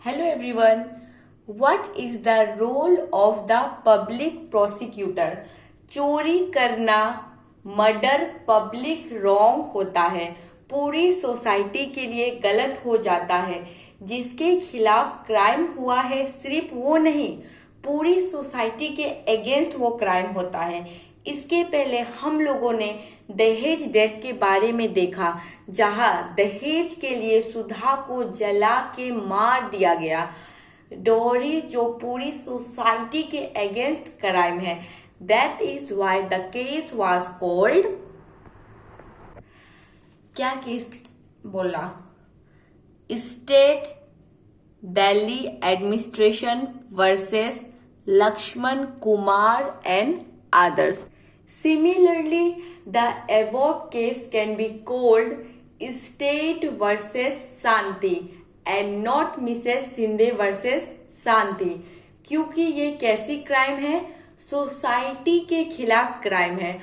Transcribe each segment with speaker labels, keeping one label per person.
Speaker 1: Hello everyone. What is the role of the public prosecutor? चोरी करना, murder public wrong होता है, पूरी सोसाइटी के लिए गलत हो जाता है। जिसके खिलाफ क्राइम हुआ है सिर्फ वो नहीं, पूरी सोसाइटी के अगेंस्ट वो क्राइम होता है। इसके पहले हम लोगों ने दहेज डेथ के बारे में देखा, जहां दहेज के लिए सुधा को जला के मार दिया गया। डोरी जो पूरी सोसाइटी के अगेंस्ट क्राइम है। That is why the case was called, क्या केस बोला, state Delhi administration versus Lakshman Kumar and others. Similarly, the above case can be called State versus Shanti and not Mrs. Shinde versus Shanti, क्योंकि ये कैसी crime है? Society के खिलाफ crime है।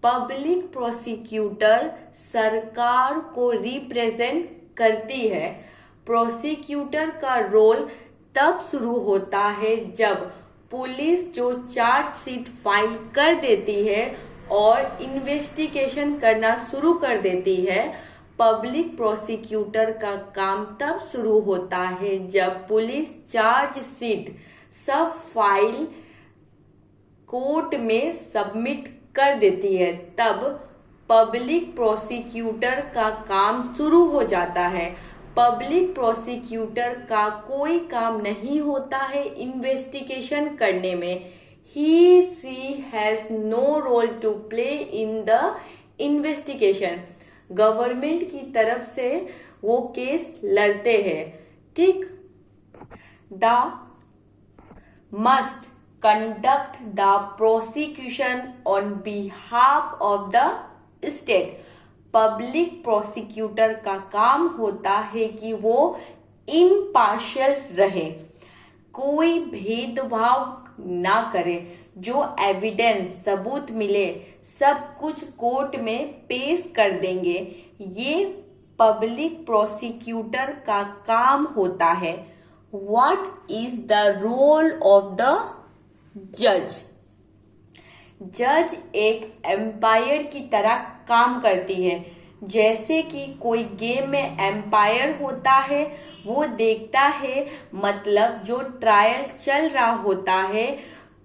Speaker 1: Public prosecutor सरकार को रिप्रेजेंट करती है। प्रोसिक्यूटर का रोल तब शुरू होता है जब पुलिस जो चार्जशीट फाइल कर देती है और इन्वेस्टिगेशन करना शुरू कर देती है। पब्लिक प्रोसिक्यूटर का काम तब शुरू होता है जब पुलिस चार्जशीट सब फाइल कोर्ट में सबमिट कर देती है, तब पब्लिक प्रोसिक्यूटर का काम शुरू हो जाता है। पब्लिक प्रोसिक्यूटर का कोई काम नहीं होता है इन्वेस्टिगेशन करने में। He she has no role to play in the investigation. Government की तरफ से वो केस लड़ते हैं, ठीक। They must conduct the prosecution on behalf of the state. Public prosecutor का काम होता है कि वो इम्पार्शियल रहे, कोई भेदभाव ना करे। जो एविडेंस सबूत मिले सब कुछ कोर्ट में पेश कर देंगे। ये पब्लिक प्रोसिक्यूटर का काम होता है। What is the role of the जज? जज एक एम्पायर की तरह काम करती है। जैसे कि कोई गेम में एम्पायर होता है, वो देखता है, मतलब जो ट्रायल चल रहा होता है,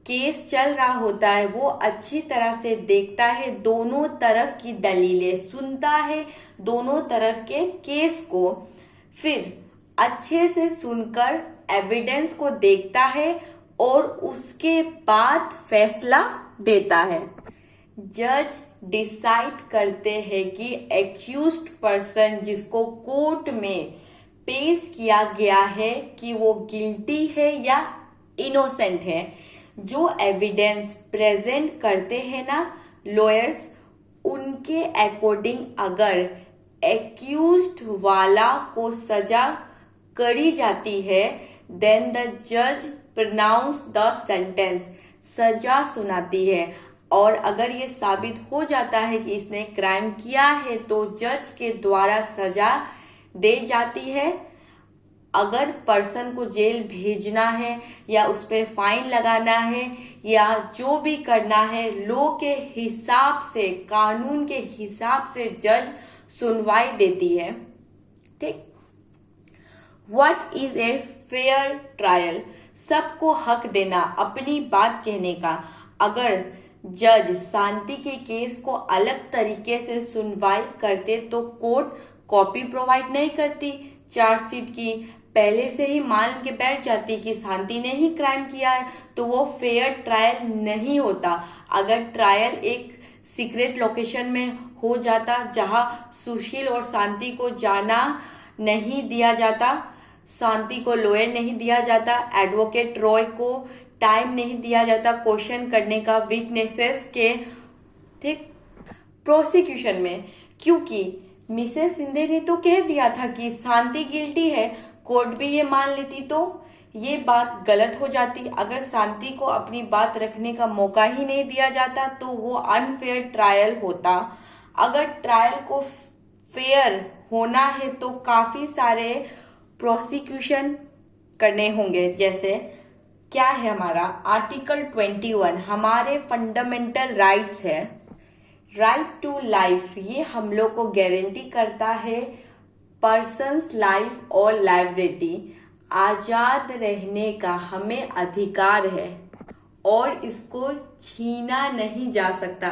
Speaker 1: केस चल रहा होता है, वो अच्छी तरह से देखता है, दोनों तरफ की दलीलें सुनता है, दोनों तरफ के केस को, फिर अच्छे से सुनकर एविडेंस को देखता है और उसके बाद फैसला देता है। जज डिसाइड करते हैं कि एक्यूज्ड पर्सन जिसको कोर्ट में पेश किया गया है कि वो गिल्टी है या इनोसेंट है। जो एविडेंस प्रेजेंट करते हैं ना लॉयर्स, उनके अकॉर्डिंग अगर एक्यूज्ड वाला को सजा करी जाती है, देन द जज प्रोनाउंस द सेंटेंस, सजा सुनाती है। और अगर ये साबित हो जाता है कि इसने क्राइम किया है तो जज के द्वारा सजा दे जाती है। अगर पर्सन को जेल भेजना है या उस पर फाइन लगाना है या जो भी करना है, लॉ के हिसाब से, कानून के हिसाब से जज सुनवाई देती है, ठीक। What is a fair trial? सबको हक देना अपनी बात कहने का। अगर जज शांति के केस को अलग तरीके से सुनवाई करते तो कोर्ट कॉपी प्रोवाइड नहीं करती चार्जशीट की, पहले से ही मान के बैठ जाती कि शांति ने ही क्राइम किया है, तो वो फेयर ट्रायल नहीं होता। अगर ट्रायल एक सीक्रेट लोकेशन में हो जाता जहां सुशील और शांति को जाना नहीं दिया जाता, शांति को लॉयर नहीं दिया जाता, एडवोकेट रॉय को टाइम नहीं दिया जाता क्वेश्चन करने का विटनेसेस के, ठीक। प्रोसिक्यूशन में क्योंकि मिसेस शिंदे ने तो कह दिया था कि शांति गिल्टी है, कोर्ट भी ये मान लेती तो ये बात गलत हो जाती। अगर शांति को अपनी बात रखने का मौका ही नहीं दिया जाता तो वो अनफेयर ट्रायल होता। अगर ट्रायल को फेयर होना है तो काफी सारे प्रोसिक्यूशन करने होंगे। जैसे क्या है हमारा आर्टिकल 21 हमारे फंडामेंटल राइट्स है। राइट टू लाइफ ये हम लोग को गारंटी करता है पर्सन्स लाइफ और लाइबिलिटी, आजाद रहने का हमें अधिकार है और इसको छीना नहीं जा सकता।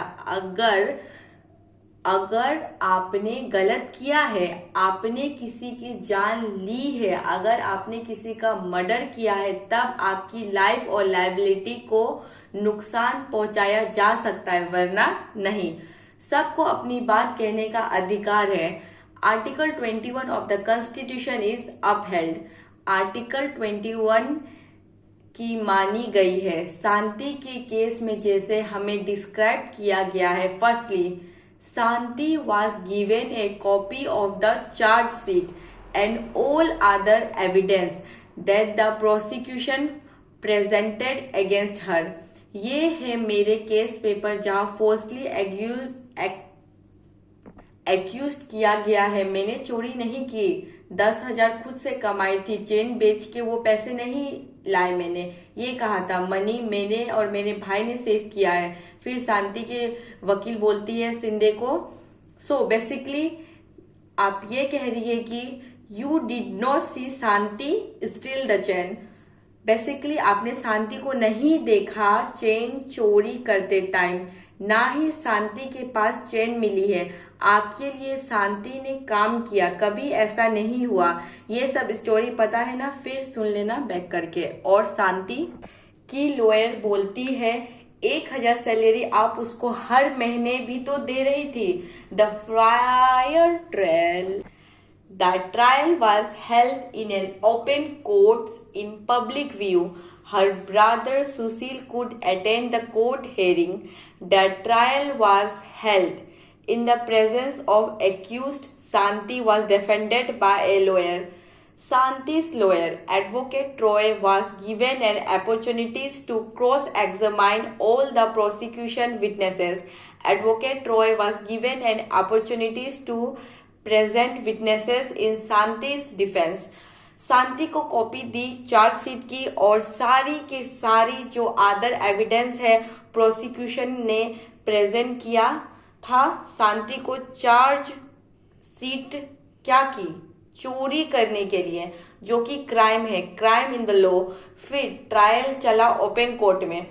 Speaker 1: अगर आपने गलत किया है, आपने किसी की जान ली है, अगर आपने किसी का मर्डर किया है, तब आपकी लाइफ और लाइबिलिटी को नुकसान पहुंचाया जा सकता है, वरना नहीं। सबको अपनी बात कहने का अधिकार है। Article 21 of the constitution is upheld. Article 21 की मानी गई है। शांति के केस में जैसे हमें डिस्क्राइब किया गया है, firstly Santi was given a copy of the charge sheet and all other evidence that the prosecution presented against her। ये है मेरे केस पेपर जहां फोर्सली एक्यूज किया गया है। मैंने चोरी नहीं की, 10,000 खुद से कमाई थी, चेन बेच के वो पैसे नहीं लाए मैंने, ये कहा था। मनी मैंने और मेरे भाई ने सेव किया है। फिर शांति के वकील बोलती है शिंदे को, सो बेसिकली आप ये कह रही है कि you did not see Shanti steal the chain. Basically आपने शांति को नहीं देखा चेन चोरी करते टाइम, ना ही शांति के पास चेन मिली है। आपके लिए शांति ने काम किया, कभी ऐसा नहीं हुआ। ये सब स्टोरी पता है ना, फिर सुन लेना बैक करके। और शांति की लॉयर बोलती है 1,000 सैलरी आप उसको हर महीने भी तो दे रही थी। The trial was held in an open court in public view. Her brother Sushil could attend the court hearing. The trial was held in the presence of accused. Shanti was defended by a lawyer. Shanti's lawyer, Advocate Troy, was given an opportunity to cross-examine all the prosecution witnesses. Advocate Troy was given an opportunity to present witnesses in Shanti's defense. शांति को copy दी chargesheet की और सारी के सारी जो other evidence है prosecution ने present किया था। शांति को चार्ज शीट क्या की, चोरी करने के लिए, जो कि क्राइम है, क्राइम इन द लॉ। फिर ट्रायल चला ओपन कोर्ट में,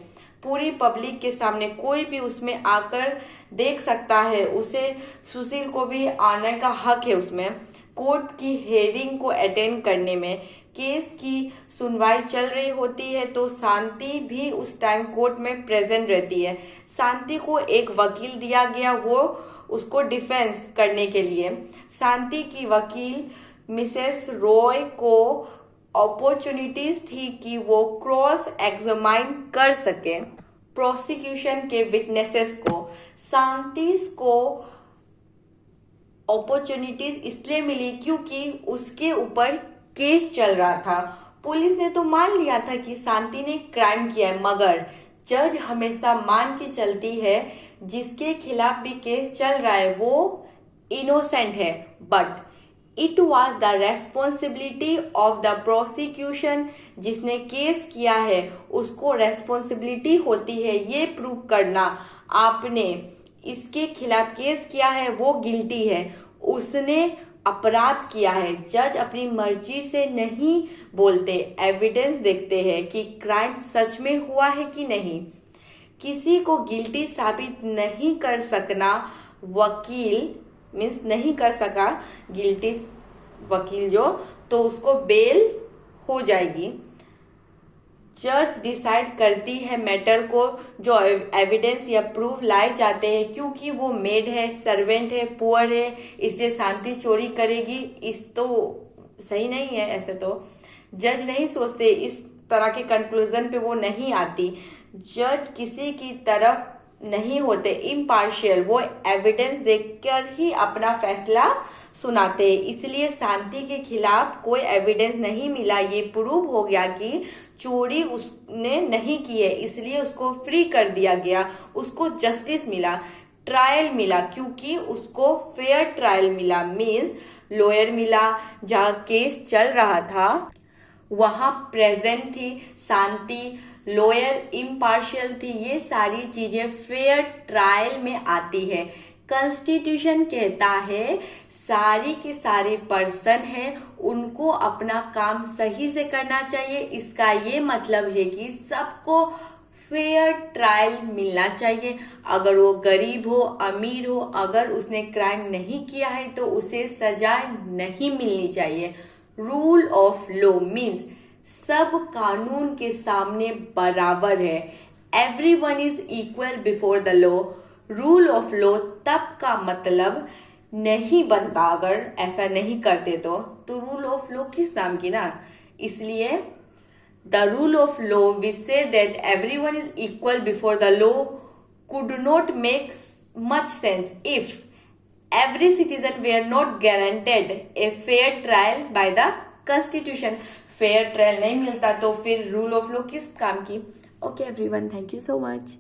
Speaker 1: पूरी पब्लिक के सामने, कोई भी उसमें आकर देख सकता है। उसे सुशील को भी आने का हक है उसमें। कोर्ट की हेयरिंग को अटेंड करने में, केस की सुनवाई चल रही होती है तो शांति भी उस टाइम कोर्ट में प्रेजेंट रहती है। शांति को एक वकील दिया गया, वो उसको डिफेंस करने के लिए। शांति की वकील मिसेस रॉय को अपॉर्चुनिटीज थी कि वो क्रॉस एग्जामाइन कर सके प्रोसिक्यूशन के विटनेसेस को। शांति को अपॉर्चुनिटीज इसलिए मिली क्योंकि उसके ऊपर केस चल रहा था। पुलिस ने तो मान लिया था कि शांति ने क्राइम किया है, मगर जज हमेशा मान के चलती है जिसके खिलाफ भी केस चल रहा है वो इनोसेंट है। But it was the responsibility of the prosecution, जिसने केस किया है उसको रेस्पॉन्सिबिलिटी होती है ये प्रूव करना आपने इसके खिलाफ केस किया है वो गिल्टी है, उसने अपराध किया है। जज अपनी मर्जी से नहीं बोलते, एविडेंस देखते हैं कि क्राइम सच में हुआ है कि नहीं। किसी को गिल्टी साबित नहीं कर सकना वकील मीन्स नहीं कर सका गिल्टी वकील जो, तो उसको बेल हो जाएगी। जज डिसाइड करती है मैटर को, जो एविडेंस या प्रूफ लाए जाते हैं, क्योंकि वो मेड है, सर्वेंट है, पुअर है, इससे शांति चोरी करेगी, इस तो सही नहीं है। ऐसे तो जज नहीं सोचते, इस तरह के कंक्लूजन पे वो नहीं आती। जज किसी की तरफ नहीं होते, इम्पार्शियल, वो एविडेंस देखकर ही अपना फैसला सुनाते हैं। इसलिए शांति के खिलाफ कोई एविडेंस नहीं मिला, ये प्रूव हो गया कि चोरी उसने नहीं की है, इसलिए उसको फ्री कर दिया गया, उसको जस्टिस मिला, ट्रायल मिला, क्योंकि उसको फेयर ट्रायल मिला, मीन्स लॉयर मिला। जहाँ केस चल रहा था वहां प्रेजेंट थी, शांति, लॉयर इम्पार्शियल थी। ये सारी चीजें फेयर ट्रायल में आती है। कॉन्स्टिट्यूशन कहता है सारी के सारे पर्सन हैं, उनको अपना काम सही से करना चाहिए। इसका ये मतलब है कि सबको फेयर ट्रायल मिलना चाहिए। अगर वो गरीब हो, अमीर हो, अगर उसने क्राइम नहीं किया है तो उसे सजा नहीं मिलनी चाहिए। रूल ऑफ लॉ मीन्स सब कानून के सामने बराबर है। Everyone is equal before the law. Rule of law तब का मतलब नहीं बनता अगर ऐसा नहीं करते तो रूल ऑफ लॉ किस नाम की ना। इसलिए the rule of law which say that everyone is equal before the law could not make much sense if every citizen were not guaranteed a fair trial by the constitution। fair trial नहीं मिलता तो फिर rule of law किस काम की। okay everyone, thank you so much।